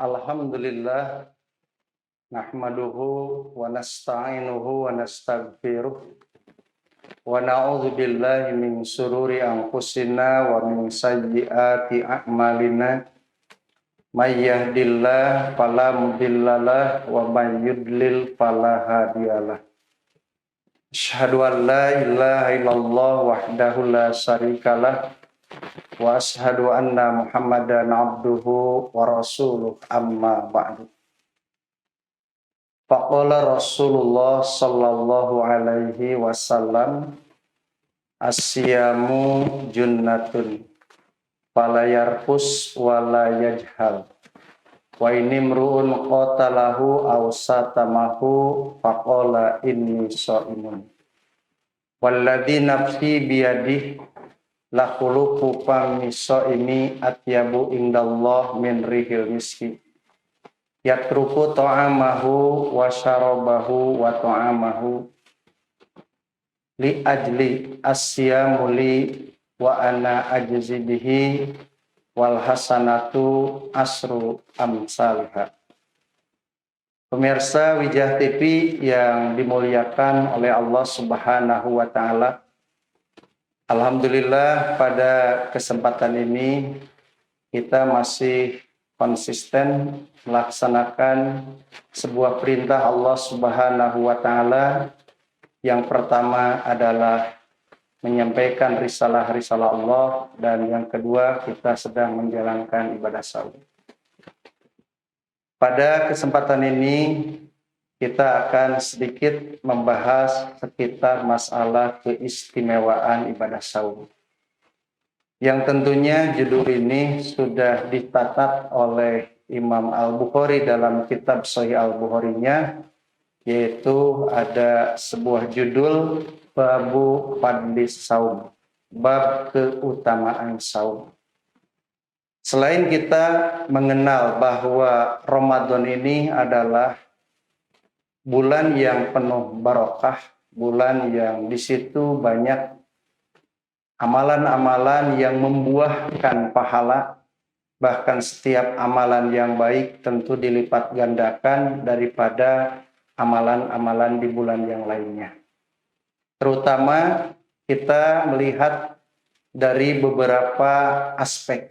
Alhamdulillah nahmaduhu wa nasta'inuhu wa nastaghfiruh wa na'udzu billahi min sururi anfusina wa min sayyiati a'malina may yahdihillahu fala mudhillalah wa may yudlil fala hadiyalah. Asyhadu an la ilaha illallah wahdahu la syarikalah wa asyhadu anna Muhammadan abduhu wa rasuluh amma ba'du. Faqala Rasulullah sallallahu alaihi wasallam asyamu junnatun fala yarfus wala yajhal wa inimru'un qatalahu aw satamahu faqala inni shaimun walladzi nafsi biyadihi la khuluqu pamiso ini atyabu indallah min rihil miski yatruku ta'amahu wa syarabahu wa ta'amahu li ajli asyamu li wa ana ajzi bihi wal hasanatu asru amsalha. Pemirsa Wijah TV yang dimuliakan oleh Allah Subhanahu wa taala, alhamdulillah pada kesempatan ini kita masih konsisten melaksanakan sebuah perintah Allah Subhanahu wa taala. Yang pertama adalah menyampaikan risalah-risalah Allah, dan yang kedua kita sedang menjalankan ibadah saum. Pada kesempatan ini kita akan sedikit membahas sekitar masalah keistimewaan ibadah saum. Yang tentunya judul ini sudah ditatat oleh Imam Al-Bukhari dalam kitab Sahih Al-Bukharinya, yaitu ada sebuah judul Babu Fadlis Saum, bab keutamaan saum. Selain kita mengenal bahwa Ramadan ini adalah bulan yang penuh barokah, bulan yang di situ banyak amalan-amalan yang membuahkan pahala, bahkan setiap amalan yang baik tentu dilipat gandakan daripada amalan-amalan di bulan yang lainnya. Terutama kita melihat dari beberapa aspek.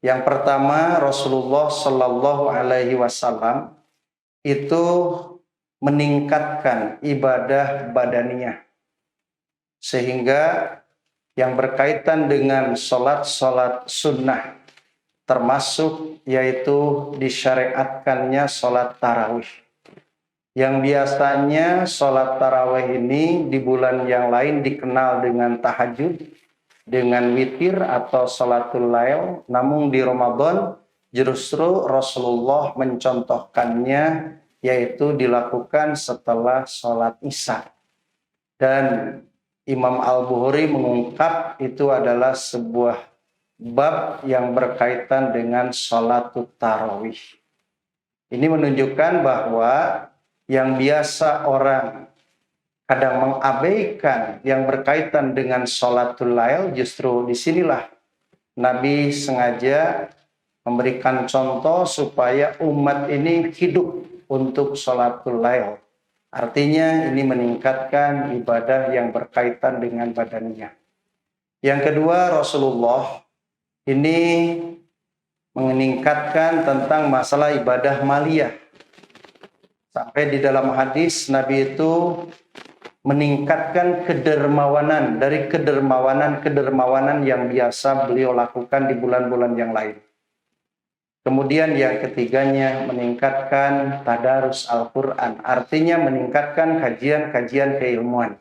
Yang pertama, Rasulullah Shallallahu Alaihi Wasallam itu meningkatkan ibadah badaniyah, sehingga yang berkaitan dengan sholat sunnah, termasuk yaitu disyariatkannya sholat tarawih. Yang biasanya sholat tarawih ini di bulan yang lain dikenal dengan tahajud, dengan witir atau sholatul lail, namun di Ramadan justru Rasulullah mencontohkannya, yaitu dilakukan setelah sholat isya. Dan Imam Al-Bukhari mengungkap itu adalah sebuah bab yang berkaitan dengan sholatul tarawih. Ini menunjukkan bahwa yang biasa orang kadang mengabaikan yang berkaitan dengan sholatul lail, justru disinilah Nabi sengaja memberikan contoh supaya umat ini hidup untuk sholatul lail. Artinya ini meningkatkan ibadah yang berkaitan dengan badannya. Yang kedua, Rasulullah ini meningkatkan tentang masalah ibadah maliyah. Sampai di dalam hadis Nabi itu meningkatkan kedermawanan dari kedermawanan yang biasa beliau lakukan di bulan-bulan yang lain. Kemudian yang ketiganya meningkatkan tadarus Al-Quran, artinya meningkatkan kajian-kajian keilmuan.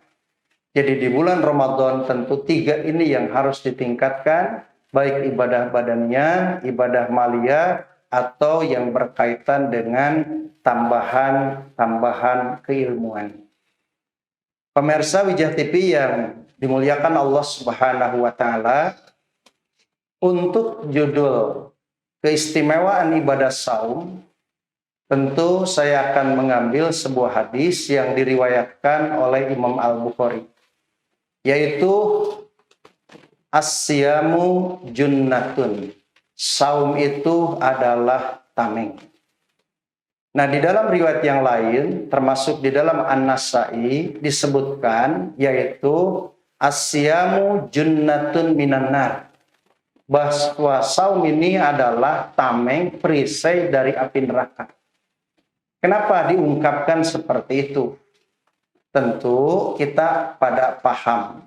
Jadi di bulan Ramadan tentu tiga ini yang harus ditingkatkan, baik ibadah badannya, ibadah maliyah, atau yang berkaitan dengan tambahan keilmuan. Pemirsa Wijah TV yang dimuliakan Allah Subhanahu wa taala, untuk judul keistimewaan ibadah saum, tentu saya akan mengambil sebuah hadis yang diriwayatkan oleh Imam Al-Bukhari, yaitu as-siyamu junnatun. Saum itu adalah tameng. Nah, di dalam riwayat yang lain, termasuk di dalam An-Nasa'i, disebutkan, yaitu asyamu junnatun minan nar. Bahwa saum ini adalah tameng, perisai dari api neraka. Kenapa diungkapkan seperti itu? Tentu kita pada paham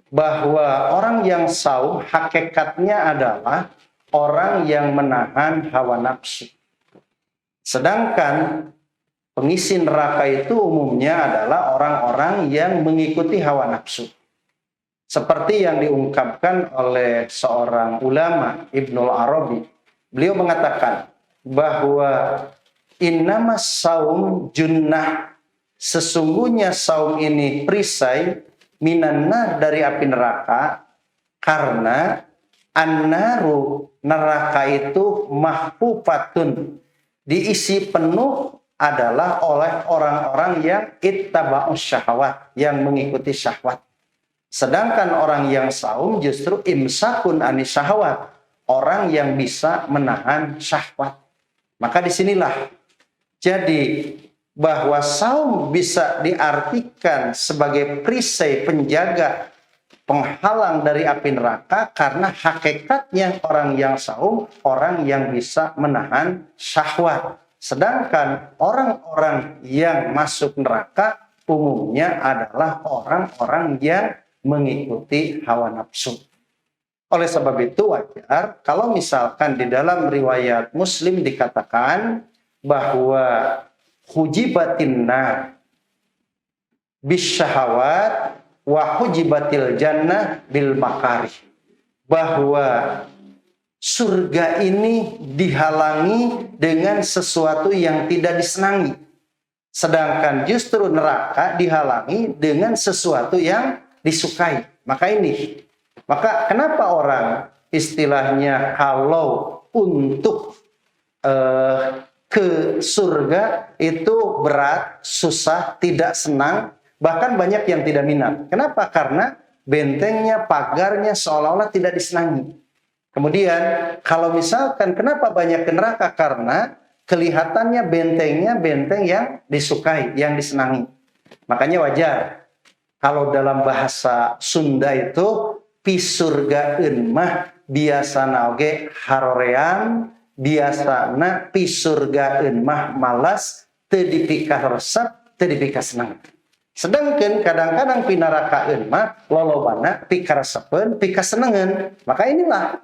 bahwa orang yang saum hakikatnya adalah orang yang menahan hawa nafsu. Sedangkan pengisi neraka itu umumnya adalah orang-orang yang mengikuti hawa nafsu. Seperti yang diungkapkan oleh seorang ulama, Ibnul Arabi. Beliau mengatakan bahwa innamas saum junnah, sesungguhnya saum ini perisai minannar dari api neraka, karena annaru, neraka itu mahfufatun, diisi penuh adalah oleh orang-orang yang ittaba'us syahwat, yang mengikuti syahwat. Sedangkan orang yang saum justru imsakun anis syahwat, orang yang bisa menahan syahwat. Maka disinilah jadi bahwa saum bisa diartikan sebagai perisai penjaga, penghalang dari api neraka, karena hakikatnya orang yang saum, orang yang bisa menahan syahwat. Sedangkan orang-orang yang masuk neraka umumnya adalah orang-orang yang mengikuti hawa nafsu. Oleh sebab itu wajar kalau misalkan di dalam riwayat Muslim dikatakan bahwa hujibatin nar bisyahawat wa hujibatil jannah bil makarih, bahwa surga ini dihalangi dengan sesuatu yang tidak disenangi, sedangkan justru neraka dihalangi dengan sesuatu yang disukai. Maka kenapa orang istilahnya kalau untuk ke surga itu berat, susah, tidak senang, bahkan banyak yang tidak minat. Kenapa? Karena bentengnya, pagarnya seolah-olah tidak disenangi. Kemudian kalau misalkan kenapa banyak ke neraka? Karena kelihatannya bentengnya benteng yang disukai, yang disenangi. Makanya wajar kalau dalam bahasa Sunda itu pisurgaeun mah biasana oge harorean, biasana pisurgaeun mah malas, teu dipikah resep, teu dipikah senang. Sedangkan kadang-kadang pinarakaeun mah lolobana pikaresepeun, pikasenengeun. Maka inilah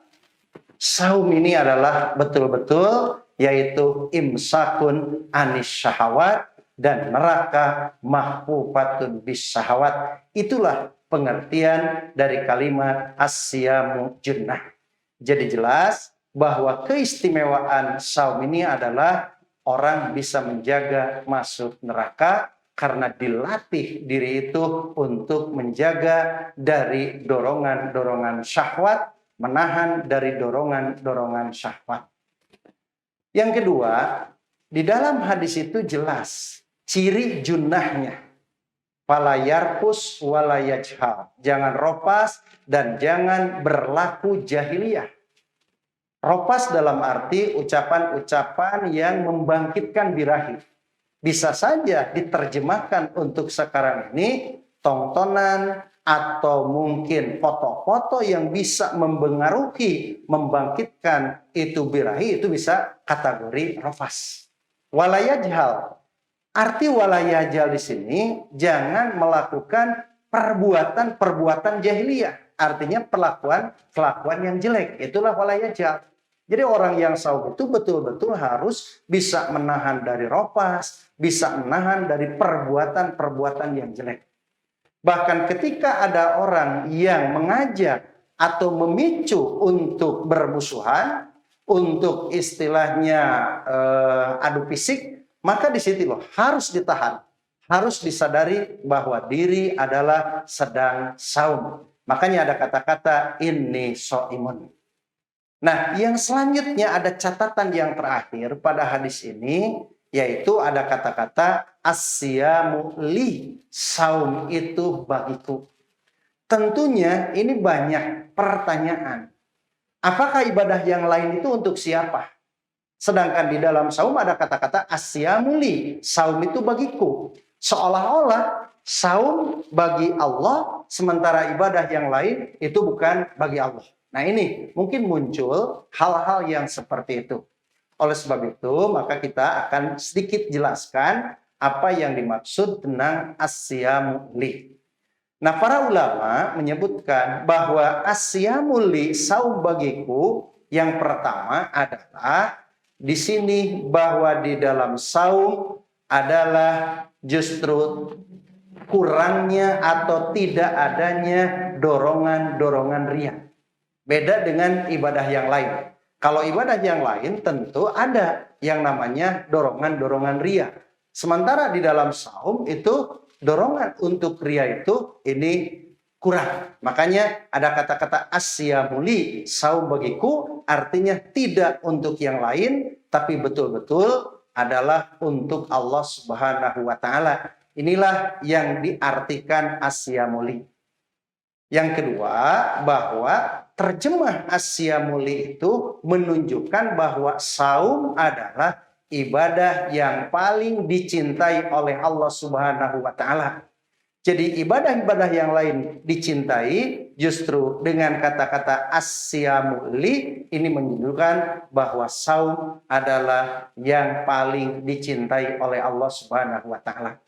saum ini adalah betul-betul yaitu imsakun anis syahawat, dan neraka mahfufatun bis syahawat. Itulah pengertian dari kalimat asyamu junnah. Jadi jelas bahwa keistimewaan saum ini adalah orang bisa menjaga masuk neraka karena dilatih diri itu untuk menjaga dari dorongan-dorongan syahwat, menahan dari dorongan-dorongan syahwat. Yang kedua, di dalam hadis itu jelas ciri junnahnya. Fala yarfus wala yajhal. Jangan ropas dan jangan berlaku jahiliyah. Ropas dalam arti ucapan-ucapan yang membangkitkan birahi. Bisa saja diterjemahkan untuk sekarang ini tontonan atau mungkin foto-foto yang bisa mempengaruhi, membangkitkan itu birahi, itu bisa kategori rofas. Walayajhal. Arti walayajhal di sini jangan melakukan perbuatan-perbuatan jahiliyah. Artinya perlakuan yang jelek. Itulah walayajhal. Jadi orang yang saum itu betul-betul harus bisa menahan dari rofas, bisa menahan dari perbuatan-perbuatan yang jelek. Bahkan ketika ada orang yang mengajak atau memicu untuk bermusuhan, untuk istilahnya adu fisik, maka di situ loh harus ditahan, harus disadari bahwa diri adalah sedang saum. Makanya ada kata-kata inni shaimun. Nah, yang selanjutnya ada catatan yang terakhir pada hadis ini, yaitu ada kata-kata asyamu li, saum itu bagiku. Tentunya ini banyak pertanyaan. Apakah ibadah yang lain itu untuk siapa? Sedangkan di dalam saum ada kata-kata asyamuli, saum itu bagiku. Seolah-olah saum bagi Allah, sementara ibadah yang lain itu bukan bagi Allah. Nah ini mungkin muncul hal-hal yang seperti itu. Oleh sebab itu, maka kita akan sedikit jelaskan apa yang dimaksud tentang asyamuli. Nah, para ulama menyebutkan bahwa asyamuli, saum bagiku, yang pertama adalah di sini bahwa di dalam saum adalah justru kurangnya atau tidak adanya dorongan-dorongan riya. Beda dengan ibadah yang lain. Kalau ibadah yang lain tentu ada yang namanya dorongan-dorongan riya. Sementara di dalam saum itu dorongan untuk riya itu ini kurang. Makanya ada kata-kata asyamuli, saum bagiku, artinya tidak untuk yang lain, tapi betul-betul adalah untuk Allah Subhanahu wa Ta'ala. Inilah yang diartikan asyamuli. Yang kedua, bahwa terjemah asyamuli itu menunjukkan bahwa saum adalah ibadah yang paling dicintai oleh Allah Subhanahu wa Ta'ala. Jadi ibadah-ibadah yang lain dicintai, justru dengan kata-kata asyamuli ini menunjukkan bahwa saum adalah yang paling dicintai oleh Allah Subhanahu wa Ta'ala.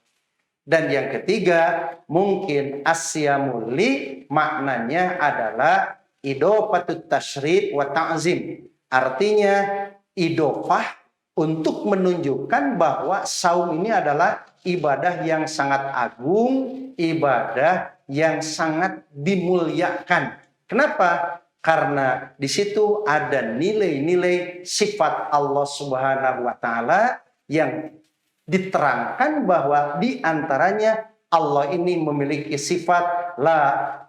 Dan yang ketiga, mungkin asyamuli maknanya adalah idopatut tasyrif wa ta'zim. Artinya idopah untuk menunjukkan bahwa saum ini adalah ibadah yang sangat agung, ibadah yang sangat dimuliakan. Kenapa? Karena di situ ada nilai-nilai sifat Allah Subhanahu wa Ta'ala yang diterangkan bahwa di antaranya Allah ini memiliki sifat la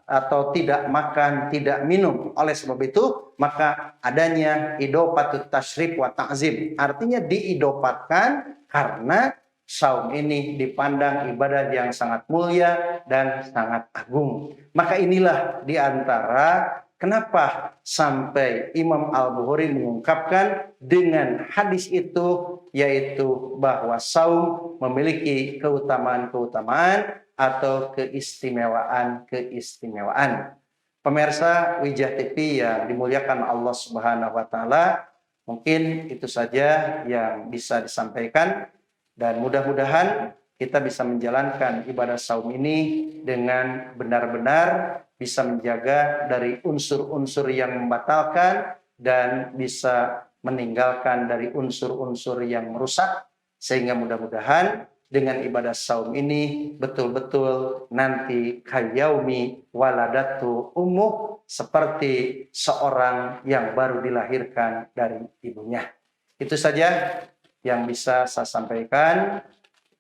atau tidak makan, tidak minum. Oleh sebab itu, maka adanya idopatut tasyrif wa ta'zim. Artinya diidopatkan karena saum ini dipandang ibadah yang sangat mulia dan sangat agung. Maka inilah di antara kenapa sampai Imam Al-Bukhari mengungkapkan dengan hadis itu, yaitu bahwa saum memiliki keutamaan-keutamaan atau keistimewaan-keistimewaan. Pemirsa Wijah TV yang dimuliakan Allah Subhanahu wa Ta'ala, mungkin itu saja yang bisa disampaikan, dan mudah-mudahan kita bisa menjalankan ibadah saum ini dengan benar-benar bisa menjaga dari unsur-unsur yang membatalkan dan bisa meninggalkan dari unsur-unsur yang merusak, sehingga mudah-mudahan dengan ibadah saum ini betul-betul nanti kayaumi waladatu ummuh, seperti seorang yang baru dilahirkan dari ibunya. Itu saja yang bisa saya sampaikan.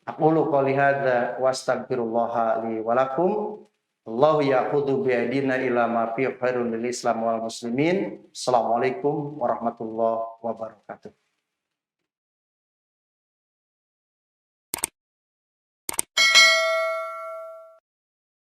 Aqulu qouli hadza wa astaghfirullaha li wa lakum. Allahu ya'khudhu bi aydina ila ma fi khairul lil Islam wal muslimin. Assalamualaikum warahmatullahi wabarakatuh.